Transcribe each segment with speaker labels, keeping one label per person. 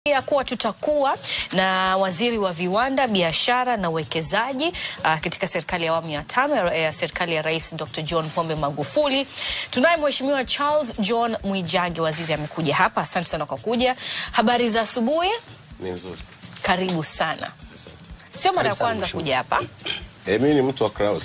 Speaker 1: Ya kuwa tutakuwa na waziri wa viwanda, biashara na uwekezaji katika serikali ya awamu ya 5 ya serikali ya Rais Dr. John Pombe Magufuli. Tunaye Mheshimiwa Charles John Mwijage, waziri amekuja hapa. Asante sana kwa kuja. Habari za asubuhi?
Speaker 2: Ni nzuri.
Speaker 1: Karibu sana. Sio mara ya kwanza kuja hapa.
Speaker 2: Mimi ni mtu wa Kraus.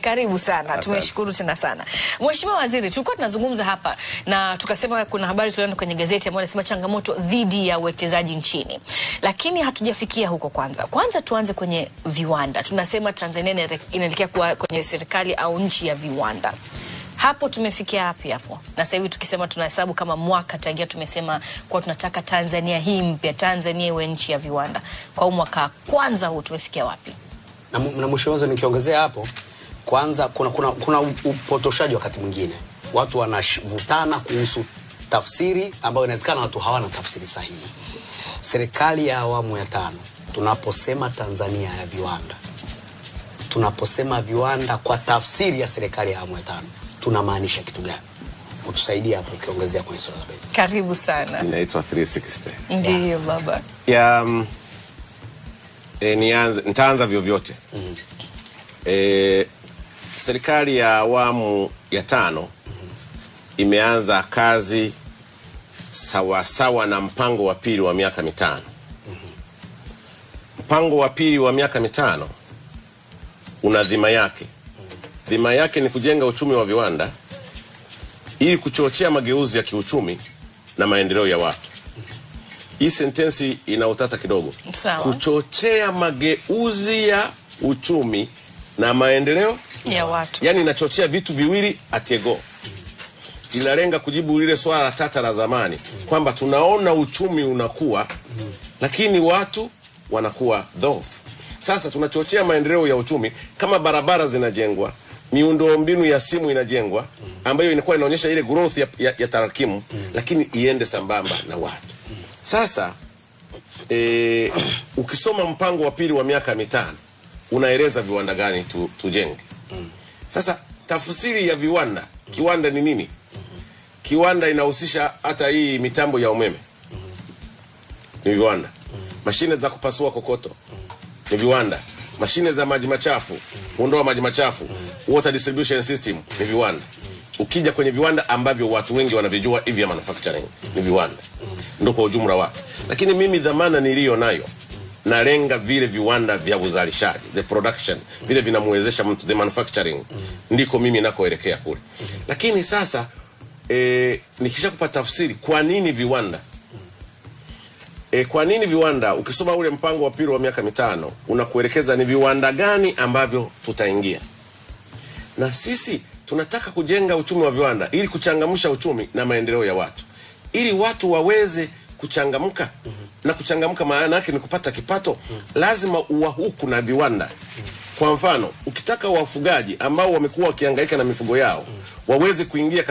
Speaker 1: Karibu sana. Tumeshukuru tena sana. Mheshimiwa Waziri, tulikuwa tunazungumza hapa na tukasema kuna habari tuliona kwenye gazeti ambayo inasema changamoto dhidi ya uwekezaji nchini. Lakini hatujafikia huko kwanza. Kwanza tuanze kwenye viwanda. Tunasema Tanzania inaelekea kuwa kwenye serikali au nchi ya viwanda. Hapo tumefikia wapi hapo? Na sasa hivi tukisema tunahesabu kama mwaka tangia tumesema kwa tunataka Tanzania hii mpya, Tanzania iwe nchi ya viwanda. Kwa mwaka kwanza huu tumefikia wapi?
Speaker 3: Na mwisho nikiongezea hapo, kwanza kuna upotoshaji wakati mwingine. Watu wanavutana kuhusu tafsiri ambayo inawezekana watu hawana tafsiri sahihi. Serikali ya awamu ya 5, tunaposema Tanzania ya viwanda, tunaposema viwanda kwa tafsiri ya serikali ya awamu ya 5, tunamaanisha kitu gani? Utusaidie hapo ukiongezea kwenye swala hili.
Speaker 1: Karibu sana.
Speaker 2: Inaitwa 360.
Speaker 1: Ndiyo baba.
Speaker 2: Nitaanza vyovyote. Serikali ya awamu ya 5 imeanza kazi sawa na mpango wa pili wa miaka 5. Mpango wa pili wa miaka 5 una dhima yake. Dhima yake ni kujenga uchumi wa viwanda ili kuchochea mageuzi ya kiuchumi na maendeleo ya watu. Hii sentensi ina utata kidogo.
Speaker 1: Sawa.
Speaker 2: Kuchochea mageuzi ya uchumi na maendeleo
Speaker 1: ya watu.
Speaker 2: Yaani inachochea vitu viwili atiego. Inalenga kujibu lile swala tata la zamani kwamba tunaona uchumi unakuwa lakini watu wanakuwa dhaifu. Sasa tunachochea maendeleo ya uchumi kama barabara zinajengwa, miundombinu ya simu inajengwa ambayo inakuwa inaonyesha ile growth ya tarakimu, lakini iende sambamba na watu. Sasa ukisoma mpango wa pili wa miaka 5 unaeleza viwanda gani tujenge. Sasa tafsiri ya viwanda, kiwanda ni nini? Kiwanda inahusisha hata hii mitambo ya umeme. Ni viwanda. Mashine za kupasua kokoto. Ni viwanda. Mashine za maji machafu, kuondoa maji machafu, water distribution system, ni viwanda. Ukija kwenye viwanda ambavyo watu wengi wanavijua hivi ya manufacturing, ni viwanda. Ndio kwa ujumla wake. Lakini mimi dhamana niliyo nayo nalenga vile viwanda vya uzalishaji, the production, vile vinamwezesha mtu, the manufacturing. Ndiko mimi nakoelekea kule. Lakini sasa nikishakupa tafsiri kwa nini viwanda? Kwa nini viwanda? Ukisoma ule mpango wa pili wa miaka 5 unakuelekeza ni viwanda gani ambavyo tutaingia. Na sisi tunataka kujenga uchumi wa viwanda ili kuchangamsha uchumi na maendeleo ya watu. Ili watu waweze kuchangamka. Na kuchangamka maana yake ni kupata kipato, lazima uwahuku na viwanda. Kwa mfano, ukitaka wafugaji ambao wamekuwa wakihangaika na mifugo yao waweze kuingia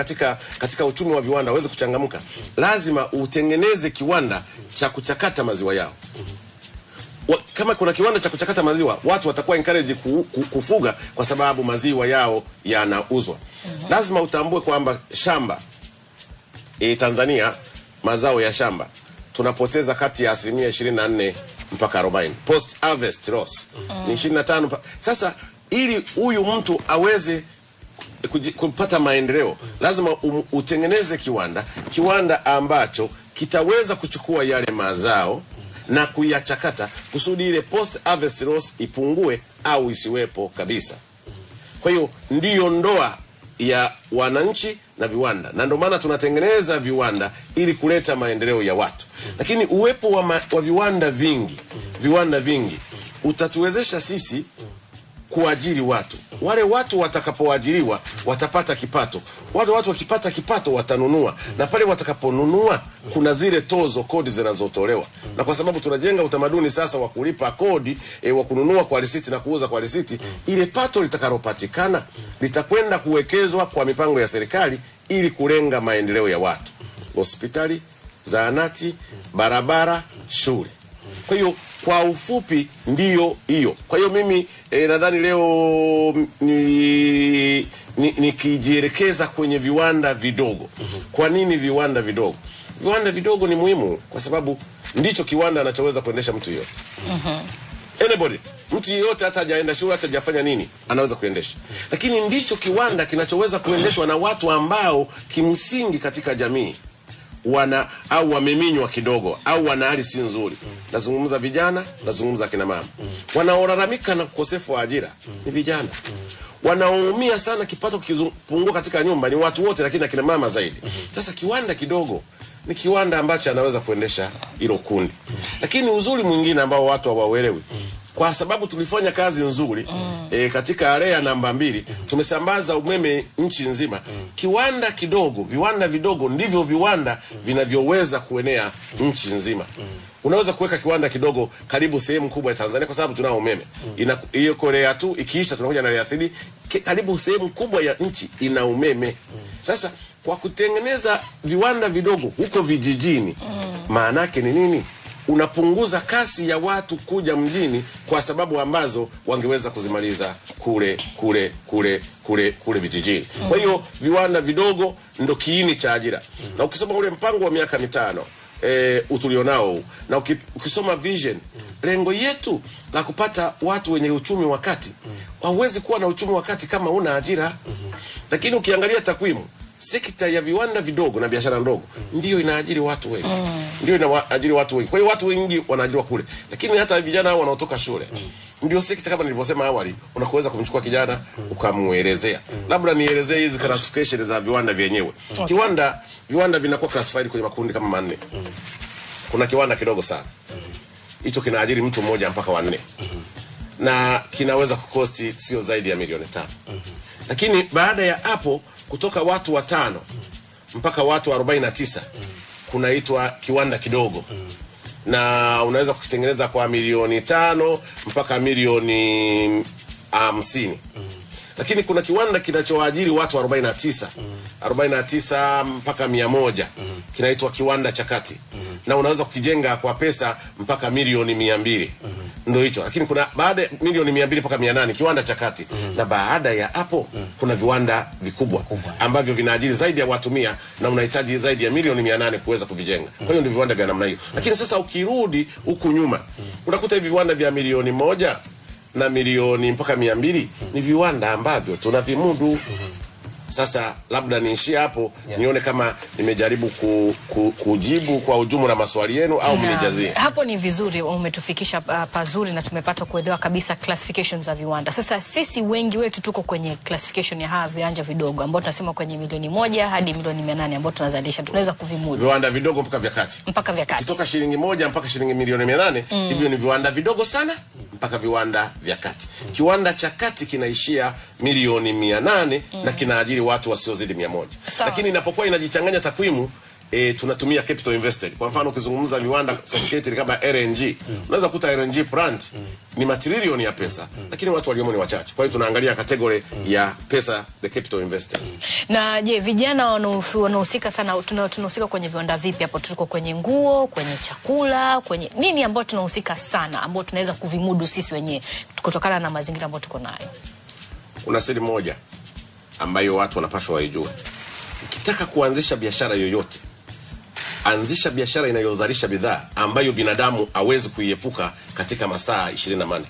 Speaker 2: katika uchumi wa viwanda, waweze kuchangamka, lazima utengeneze kiwanda cha kuchakata maziwa yao. Kama kuna kiwanda cha kuchakata maziwa, watu watakuwa encouraged kufuga kwa sababu maziwa yao yanauzwa. Lazima utambue kwamba shamba Tanzania, mazao ya shamba tunapoteza kati ya 24% mpaka 40%. Post harvest loss ni 25%. Sasa ili huyu mtu aweze kupata maendeleo, lazima utengeneze kiwanda ambacho kitaweza kuchukua yale mazao na kuyachakata kusudi ile post harvest loss ipungue au isiwepo kabisa. Kwa hiyo ndiyo ndoa ya wananchi na viwanda. Na ndio maana tunatengeneza viwanda ili kuleta maendeleo ya watu. Lakini uwepo wa viwanda vingi utatuwezesha sisi kuajiri watu. Wale watu watakapoajiriwa watapata kipato. Wale watu wakipata kipato watanunua. Na pale watakaponunua kuna zile tozo, kodi zinazotolewa. Na kwa sababu tunajenga utamaduni sasa wa kulipa kodi, wa kununua kwa risiti na kuuza kwa risiti, ile pato litakalopatikana litakwenda kuwekezwa kwa mipango ya serikali ili kulenga maendeleo ya watu. Hospitali, zahanati, barabara, shule. Kwa hiyo kwa ufupi ndiyo hiyo. Kwa hiyo mimi nadhani leo nikijielekeza kwenye viwanda vidogo. Kwa nini viwanda vidogo? Viwanda vidogo ni muhimu kwa sababu ndicho kiwanda anachoweza kuendesha mtu yote. Anybody, mtu yote hata hajaenda shule, hata hajafanya nini, anaweza kuendesha. Lakini ndicho kiwanda kinachoweza kuendeshwa na watu ambao kimsingi katika jamii wana au wameminywa kidogo au wana hali si nzuri. Nazungumza vijana, nazungumza kina mama. Wanaolalamika na ukosefu wa ajira ni vijana. Wanaoumia sana kipato kipungua katika nyumba ni watu wote, lakini akina mama zaidi. Sasa kiwanda kidogo ni kiwanda ambacho anaweza kuendesha hilo kundi. Lakini uzuri mwingine ambao watu hawauelewi, kwa sababu tulifanya kazi nzuri katika area namba 2, tumesambaza umeme nchi nzima. Kiwanda kidogo, viwanda vidogo ndivyo viwanda vinavyoweza kuenea nchi nzima. Unaweza kuweka kiwanda kidogo karibu sehemu kubwa ya Tanzania kwa sababu tunao umeme. Hiyo Korea tu ikiisha tunakuja na Area 3, karibu sehemu kubwa ya nchi ina umeme. Sasa kwa kutengeneza viwanda vidogo huko vijijini, maana yake ni nini? Unapunguza kasi ya watu kuja mjini kwa sababu ambazo wangeweza kuzimaliza kule vijijini. Kwa hiyo viwanda vidogo ndo kiini cha ajira. Na ukisoma ule mpango wa miaka 5 utulionao, na ukisoma vision, lengo yetu la kupata watu wenye uchumi wa kati, hauwezi kuwa na uchumi wa kati kama una ajira. Lakini ukiangalia takwimu, sekta ya viwanda vidogo na biashara ndogo ndio inaajiri watu wengi. Ndio inaajiri watu wengi. Kwa hiyo watu wengi wanaajiriwa kule. Lakini hata vijana hao wanaotoka shule, ndio sekta kama nilivyosema awali, unaweza kumchukua kijana ukamuelezea. Labda nielezee hizi classification za viwanda vyenyewe. Viwanda vinakuwa classified kwenye makundi kama 4. Kuna kiwanda kidogo sana. Hicho kinaajiri mtu mmoja mpaka 4. Na kinaweza kukosti sio zaidi ya milioni 5. Lakini baada ya hapo, kutoka watu 5 mpaka watu 49 kunaitwa kiwanda kidogo. Na unaweza kukitengeneza kwa milioni 5 mpaka milioni 50. Lakini kuna kiwanda kinachoajiri watu 49 mpaka 100, kinaitwa kiwanda cha kati. Na unaweza kukijenga kwa pesa mpaka milioni 200. Ndio hicho. Lakini kuna baada ya milioni 200 mpaka 800 kiwanda cha kati. Na baada ya hapo kuna viwanda vikubwa ambavyo vinaajiri zaidi ya watu 100 na unahitaji zaidi ya milioni 800 kuweza kuvijenga. Kwa hiyo ndio viwanda vya namna hiyo. Lakini sasa ukirudi huku nyuma, unakuta hivi viwanda vya milioni 1 na milioni mpaka 200 ni viwanda ambavyo tunavimudu. Sasa labda niishie hapo, nione kama nimejaribu kujibu kwa ujumla maswali yenu au mnijazie.
Speaker 1: Hapo ni vizuri, umetufikisha pazuri na tumepata kuelewa kabisa classifications za viwanda. Sasa sisi wengi wetu tuko kwenye classification ya hawa viwanja vidogo ambao tunasema kwenye milioni 1 hadi milioni 800 ambao tunazalisha, tunaweza kuvimudu.
Speaker 2: Viwanda vidogo mpaka vya kati.
Speaker 1: Mpaka vya kati.
Speaker 2: Kutoka shilingi 1 mpaka shilingi milioni 800, hivyo ni viwanda vidogo sana mpaka viwanda vya kati. Kiwanda cha kati kinaishia milioni 800 na kinaajiri watu wasiozidi 100. Lakini inapokuwa inajichanganya takwimu, tunatumia capital invested. Kwa mfano ukizungumza viwanda certificated kama RNG, unaweza kuta RNG plant ni matrilioni ya pesa, lakini watu waliomo ni wachache. Kwa hiyo tunaangalia kategori ya pesa, the capital invested.
Speaker 1: Na je, vijana wanahusika sana, tunahusika kwenye viwanda vipi hapo? Tuko kwenye nguo, kwenye chakula, kwenye nini ambao tunahusika sana, ambao tunaweza kuvimudu sisi wenyewe kutokana na mazingira ambayo tuko nayo?
Speaker 2: Kuna siri moja ambayo watu wanapaswa waijue. Ukitaka kuanzisha biashara yoyote, anzisha biashara inayozalisha bidhaa ambayo binadamu hawezi kuiepuka katika masaa 24.